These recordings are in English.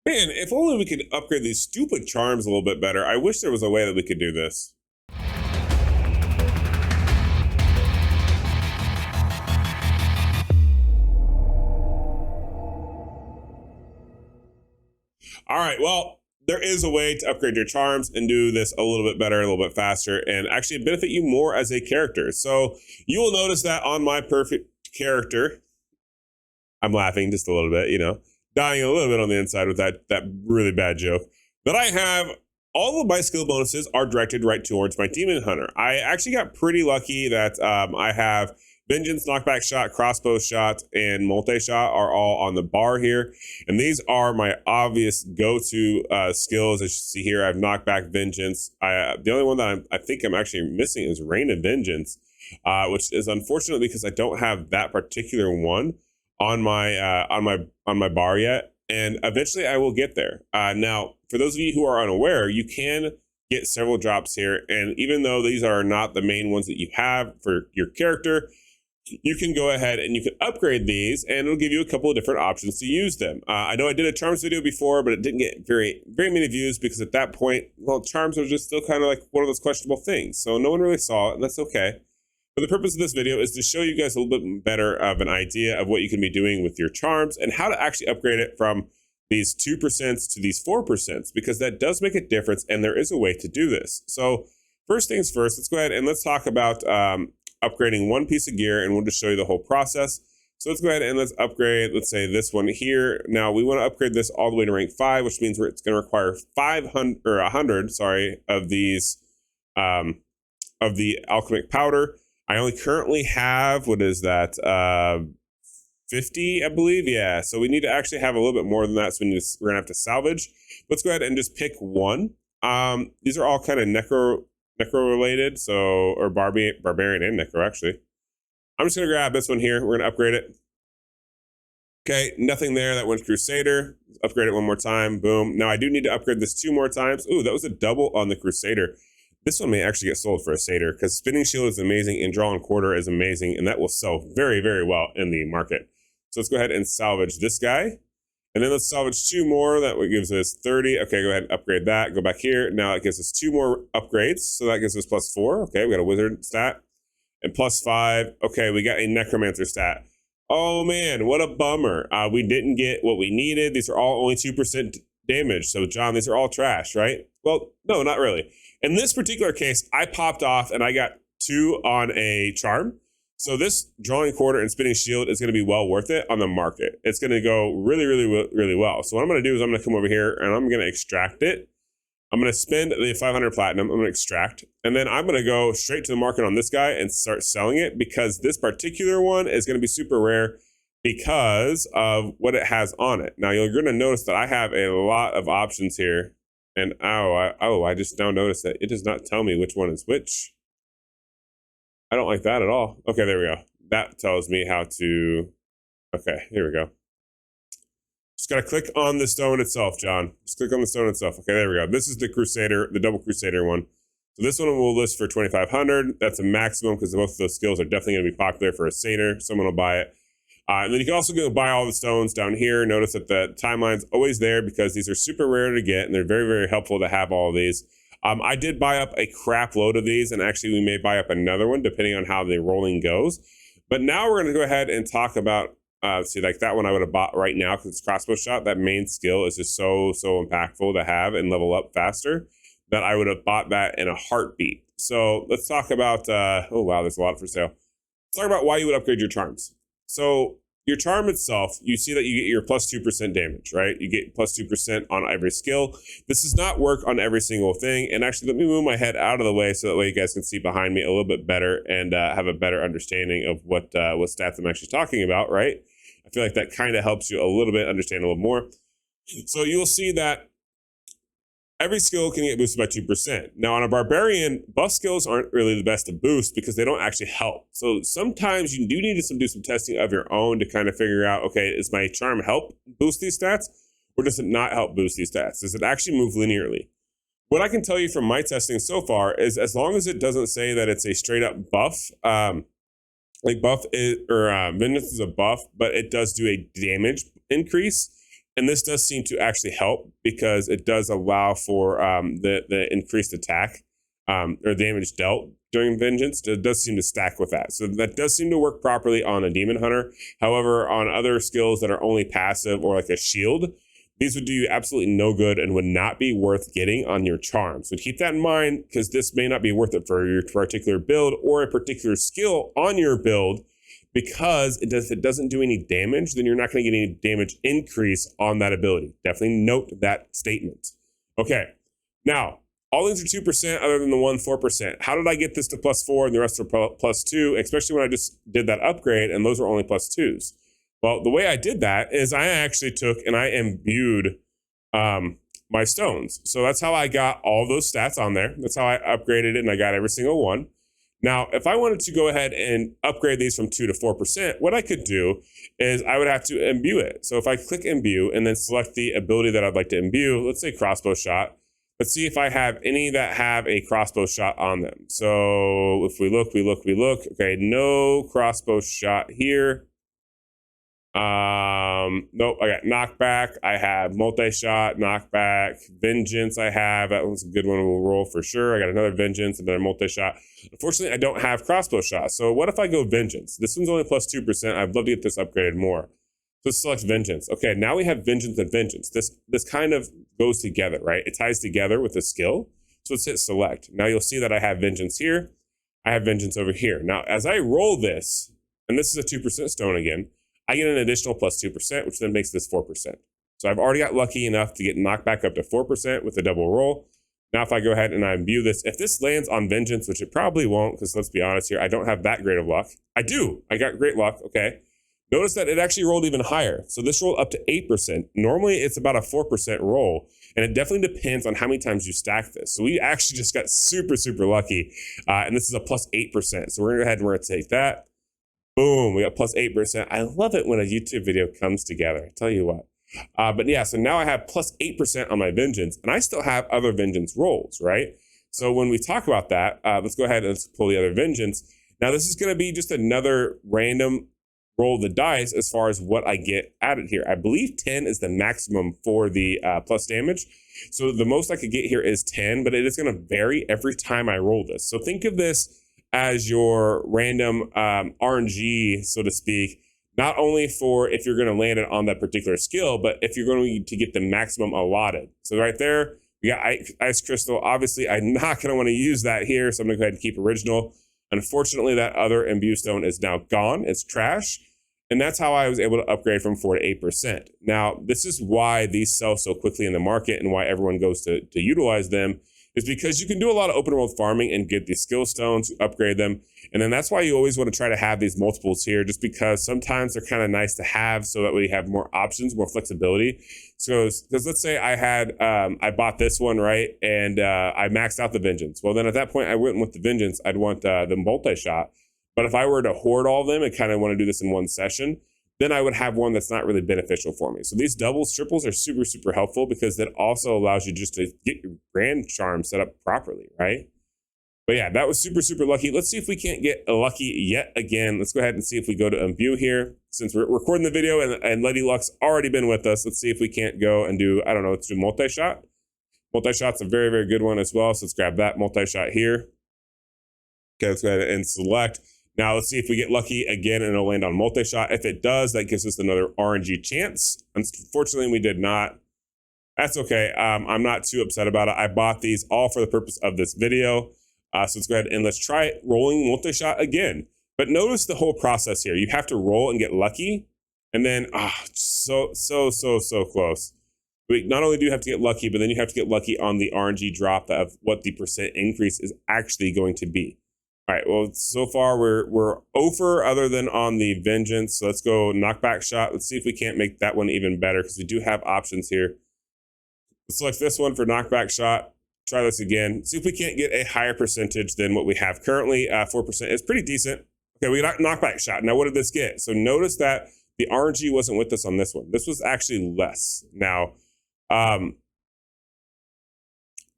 Man, if only we could upgrade these stupid charms a little bit better. I wish there was a way that we could do this. All right, well, there is a way to upgrade your charms and do this a little bit better, a little bit faster, and actually benefit you more as a character. So you will notice that on my perfect character, I'm laughing just a little bit, dying a little bit on the inside with that really bad joke. But I have all of my skill bonuses are directed right towards my Demon Hunter. I actually got pretty lucky that I have Vengeance, Knockback Shot, Crossbow Shot, and Multi-Shot are all on the bar here. And these are my obvious go-to skills. As you see here, I have Knockback, Vengeance. The only one that I think I'm actually missing is Reign of Vengeance, which is unfortunate because I don't have that particular one on my bar yet. And eventually I will get there. Now, for those of you who are unaware, you can get several drops here. And even though these are not the main ones that you have for your character, you can go ahead and you can upgrade these and it'll give you a couple of different options to use them. I know I did a charms video before, but it didn't get very many views because at that point, well, charms are just still kind of like one of those questionable things. So no one really saw it, and that's okay. But the purpose of this video is to show you guys a little bit better of an idea of what you can be doing with your charms and how to actually upgrade it from these 2% to these 4%, because that does make a difference and there is a way to do this. So first things first, let's go ahead and let's talk about upgrading one piece of gear, and we'll just show you the whole process. So let's go ahead and let's upgrade, let's say this one here. Now we want to upgrade this all the way to rank 5, which means it's going to require 100, of these of the alchemic powder. I only currently have, what is that, 50, I believe? Yeah, so we need to actually have a little bit more than that, so we're going to have to salvage. Let's go ahead and just pick one. These are all kind of necro related, so, or barbarian and necro, actually. I'm just going to grab this one here. We're going to upgrade it. Okay, nothing there. That went Crusader. Let's upgrade it one more time. Boom. Now I do need to upgrade this 2 more times. Ooh, that was a double on the Crusader. This one may actually get sold for a Satyr because Spinning Shield is amazing and Draw and Quarter is amazing, and that will sell very, very well in the market. So let's go ahead and salvage this guy. And then let's salvage 2 more. That gives us 30. Okay, go ahead and upgrade that. Go back here. Now it gives us 2 more upgrades. So that gives us +4. Okay, we got a Wizard stat. And +5. Okay, we got a Necromancer stat. Oh man, what a bummer. We didn't get what we needed. These are all only 2% damage. So John, these are all trash, right? Well, no, not really. In this particular case, I popped off and I got 2 on a charm. So this Drawing Quarter and Spinning Shield is going to be well worth it on the market. It's going to go really, really, really well. So what I'm going to do is I'm going to come over here and I'm going to extract it. I'm going to spend the 500 platinum. I'm going to extract. And then I'm going to go straight to the market on this guy and start selling it, because this particular one is going to be super rare because of what it has on it. Now you're going to notice that I have a lot of options here. And I just now noticed that it does not tell me which one is which. I don't like that at all. Okay, there we go. That tells me how to, okay, here we go. Just gotta click on the stone itself, John. Just click on the stone itself. Okay, there we go. This is the Crusader, the double Crusader one. So this one will list for 2,500. That's a maximum because both of those skills are definitely gonna be popular for a Satyr. Someone will buy it. And then you can also go buy all the stones down here. Notice that the timeline's always there because these are super rare to get and they're very, very helpful to have all of these. I did buy up a crap load of these, and actually we may buy up another one depending on how the rolling goes. But now we're going to go ahead and talk about, see, like that one I would have bought right now because it's crossbow shot. That main skill is just so impactful to have and level up faster that I would have bought that in a heartbeat. So let's talk about, oh wow, there's a lot for sale. Let's talk about why you would upgrade your charms. So your charm itself, you see that you get your +2% damage, right? You get +2% on every skill. This does not work on every single thing. And actually, let me move my head out of the way so that way you guys can see behind me a little bit better and have a better understanding of what stats I'm actually talking about, right? I feel like that kind of helps you a little bit understand a little more. So you'll see that every skill can get boosted by 2%. Now on a barbarian, buff skills aren't really the best to boost because they don't actually help. So sometimes you do need to do some testing of your own to kind of figure out, okay, is my charm help boost these stats or does it not help boost these stats? Does it actually move linearly? What I can tell you from my testing so far is as long as it doesn't say that it's a straight up buff, like buff is, or Vengeance is a buff, but it does do a damage increase. And this does seem to actually help because it does allow for the increased attack or damage dealt during Vengeance. It does seem to stack with that. So that does seem to work properly on a Demon Hunter. However, on other skills that are only passive or like a shield, these would do you absolutely no good and would not be worth getting on your charm. So keep that in mind because this may not be worth it for your particular build or a particular skill on your build, because if it doesn't do any damage, then you're not going to get any damage increase on that ability. Definitely note that statement. Okay, now all these are 2% other than the 4%. How did I get this to +4 and the rest are +2, especially when I just did that upgrade and those are only +2s? Well, the way I did that is I actually took and I imbued my stones. So that's how I got all those stats on there. That's how I upgraded it and I got every single one. Now, if I wanted to go ahead and upgrade these from 2 to 4%, what I could do is I would have to imbue it. So if I click imbue and then select the ability that I'd like to imbue, let's say crossbow shot. Let's see if I have any that have a crossbow shot on them. So if we look. Okay, no crossbow shot here. Nope, I got knockback. I have multi-shot, knockback, vengeance. I have that one's a good one. We'll roll for sure. I got another vengeance, another multi-shot. Unfortunately, I don't have crossbow shot. So what if I go vengeance? This one's only +2%. I'd love to get this upgraded more. So select vengeance. Okay, now we have vengeance and vengeance. This kind of goes together, right? It ties together with the skill. So let's hit select. Now you'll see that I have vengeance here. I have vengeance over here. Now, as I roll this, and this is a 2% stone again, I get an additional +2%, which then makes this 4%. So I've already got lucky enough to get knocked back up to 4% with a double roll. Now, if I go ahead and I imbue this, if this lands on vengeance, which it probably won't, because let's be honest here, I don't have that great of luck. I do. I got great luck. Okay. Notice that it actually rolled even higher. So this rolled up to 8%. Normally, it's about a 4% roll. And it definitely depends on how many times you stack this. So we actually just got super, super lucky. And this is a +8%. So we're going to go ahead and we're going to take that. Boom, we got +8%. I love it when a YouTube video comes together. I tell you what. But yeah, so now I have +8% on my vengeance, and I still have other vengeance rolls, right? So when we talk about that, let's go ahead and let's pull the other vengeance. Now this is going to be just another random roll of the dice as far as what I get added here. I believe 10 is the maximum for the plus damage. So the most I could get here is 10, but it is going to vary every time I roll this. So think of this as your random RNG, so to speak, not only for if you're going to land it on that particular skill, but if you're going to get the maximum allotted. So right there, we got Ice Crystal. Obviously, I'm not going to want to use that here, so I'm going to go ahead and keep original. Unfortunately, that other imbue stone is now gone. It's trash. And that's how I was able to upgrade from 4 to 8%. Now, this is why these sell so quickly in the market and why everyone goes to utilize them, is because you can do a lot of open world farming and get these skill stones, upgrade them. And then that's why you always want to try to have these multiples here, just because sometimes they're kind of nice to have so that we have more options, more flexibility. So, because let's say I had, I bought this one, right? And I maxed out the vengeance. Well, then at that point I went with the vengeance. I'd want the multi-shot. But if I were to hoard all of them and kind of want to do this in one session, then I would have one that's not really beneficial for me. So these doubles, triples are super, super helpful because that also allows you just to get your brand charm set up properly, right? But yeah, that was super, super lucky. Let's see if we can't get lucky yet again. Let's go ahead and see if we go to imbue here. Since we're recording the video and Lady Luck's already been with us, let's see if we can't go and do, I don't know, let's do multi-shot. Multi-shot's a very, very good one as well. So let's grab that multi-shot here. Okay, let's go ahead and select. Now let's see if we get lucky again and it'll land on multi-shot. If it does, that gives us another RNG chance. Unfortunately, we did not. That's okay. I'm not too upset about it. I bought these all for the purpose of this video. So let's go ahead and let's try rolling multi-shot again. But notice the whole process here. You have to roll and get lucky. And then, so close. Not only do you have to get lucky, but then you have to get lucky on the RNG drop of what the percent increase is actually going to be. All right, well, so far we're over other than on the vengeance. So let's go knockback shot. Let's see if we can't make that one even better because we do have options here. Let's select this one for knockback shot. Try this again. See if we can't get a higher percentage than what we have currently. 4% is pretty decent. Okay, we got knockback shot. Now, what did this get? So notice that the RNG wasn't with us on this one. This was actually less. Now,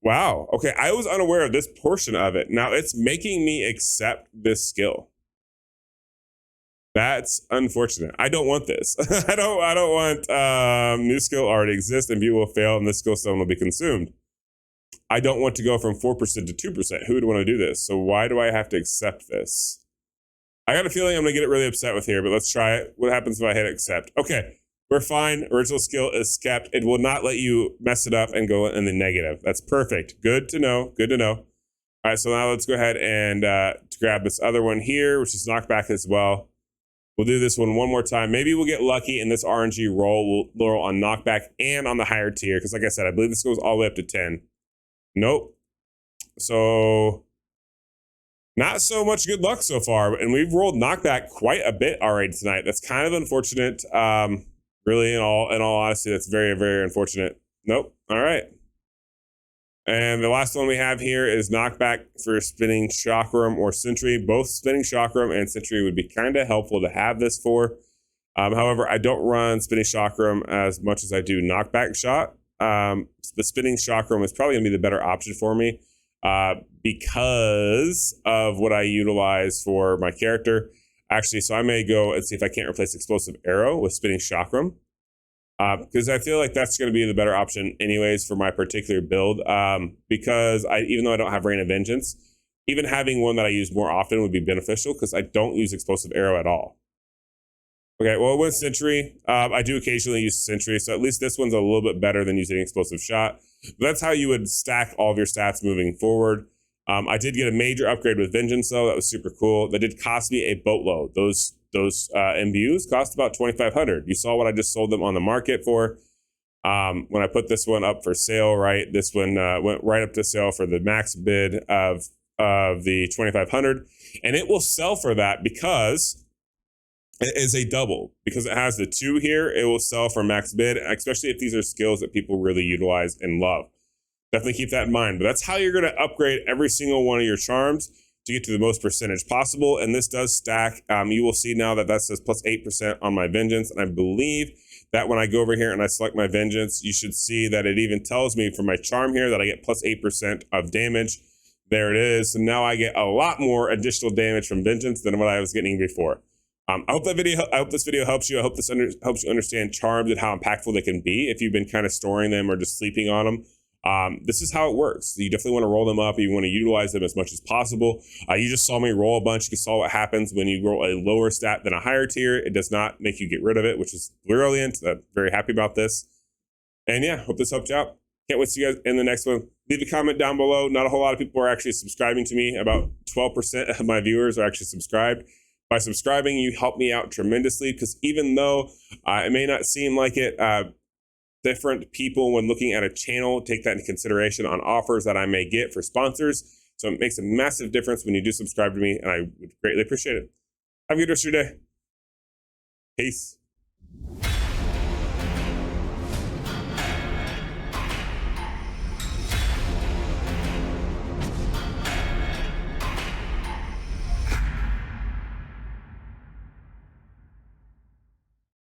wow. Okay, I was unaware of this portion of it. Now it's making me accept this skill. That's unfortunate. I don't want this. I don't want new skill already exists and view will fail and this skill stone will be consumed. I don't want to go from 4% to 2%. Who would want to do this? So why do I have to accept this? I got a feeling I'm going to get really upset with here, but let's try it. What happens if I hit accept? Okay, we're fine. Original skill is kept. It will not let you mess it up and go in the negative. That's perfect. Good to know. Good to know. All right, so now let's go ahead and grab this other one here, which is knockback as well. We'll do this one more time. Maybe we'll get lucky in this RNG roll. We'll roll on knockback and on the higher tier. Because like I said, I believe this goes all the way up to 10. Nope. So not so much good luck so far. And we've rolled knockback quite a bit already tonight. That's kind of unfortunate. Really, in all honesty, that's very, very unfortunate. Nope. All right. And the last one we have here is knockback for spinning chakram or sentry. Both spinning chakram and sentry would be kind of helpful to have this for. However, I don't run spinning chakram as much as I do knockback shot. The spinning chakram is probably going to be the better option for me because of what I utilize for my character. Actually, so I may go and see if I can't replace explosive arrow with spinning chakram. Because I feel like that's going to be the better option anyways for my particular build. Because even though I don't have Rain of Vengeance, even having one that I use more often would be beneficial because I don't use explosive arrow at all. Okay, well, with Sentry, I do occasionally use Sentry, so at least this one's a little bit better than using explosive shot. But that's how you would stack all of your stats moving forward. I did get a major upgrade with Vengeance, though. That was super cool. That did cost me a boatload. Those MBUs cost about 2,500. You saw what I just sold them on the market for. When I put this one up for sale, right? This one went right up to sale for the max bid of the 2,500, and it will sell for that because it is a double. Because it has the 2 here, it will sell for max bid, especially if these are skills that people really utilize and love. Definitely keep that in mind. But that's how you're going to upgrade every single one of your charms to get to the most percentage possible. And this does stack. You will see now that says plus 8% on my Vengeance. And I believe that when I go over here and I select my Vengeance, you should see that it even tells me for my charm here that I get plus 8% of damage. There it is. So now I get a lot more additional damage from Vengeance than what I was getting before. I hope this video helps you. I hope this helps you understand charms and how impactful they can be if you've been kind of storing them or just sleeping on them. This is how it works. You definitely want to roll them up. You want to utilize them as much as possible. You just saw me roll a bunch. You saw what happens when you roll a lower stat than a higher tier. It does not make you get rid of it, which is brilliant. I'm very happy about this. And yeah, hope this helped you out. Can't wait to see you guys in the next one. Leave a comment down below. Not a whole lot of people are actually subscribing to me. About 12% of my viewers are actually subscribed. By subscribing, you help me out tremendously because even though it may not seem like it, different people when looking at a channel take that into consideration on offers that I may get for sponsors. So it makes a massive difference when you do subscribe to me, and I would greatly appreciate it. Have a good rest of your day. Peace.